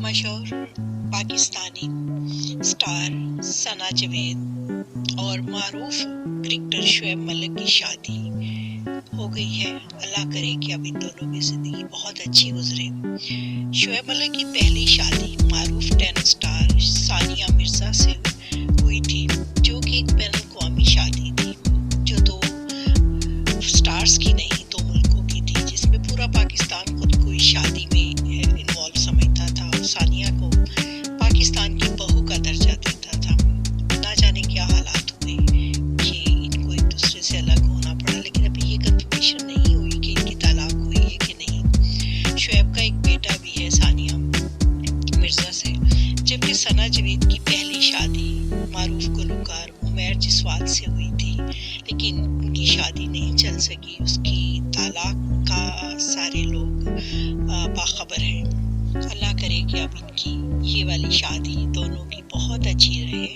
मशहूर पाकिस्तानी स्टार सना जावेद और मारूफ क्रिकेटर शुएब मलिक की शादी हो गई है। अल्लाह करे कि अब इन दोनों की जिंदगी बहुत अच्छी गुजरे। शुएब मलिक की पहली शादी मारूफ टेनिस स्टार सानिया मिर्जा से हुई थी, जो कि एक बैन अवी शादी थी, जो दो स्टार्स की नहीं, दो मुल्कों की थी, जिसमें पूरा पाकिस्तान खुद को इस शादी में इन्वॉल्व समझता था और सानिया को पाकिस्तान की बहू का दर्जा देता था। ना जाने क्या हालात हुए कि इनको एक दूसरे से अलग होना पड़ा, लेकिन अभी ये कंफर्मेशन नहीं हुई कि इनकी तलाक हुई है कि नहीं। शुएब का एक बेटा भी है सानिया मिर्जा से, जबकि सना जावेद की पहली शादी मारूफ गुलकार उमैर जसवाल से हुई थी, लेकिन उनकी शादी नहीं चल सकी। उसकी तलाक का सारे लोग बाखबर हैं। अल्लाह करे कि अब इनकी ये वाली शादी दोनों की बहुत अच्छी रहे।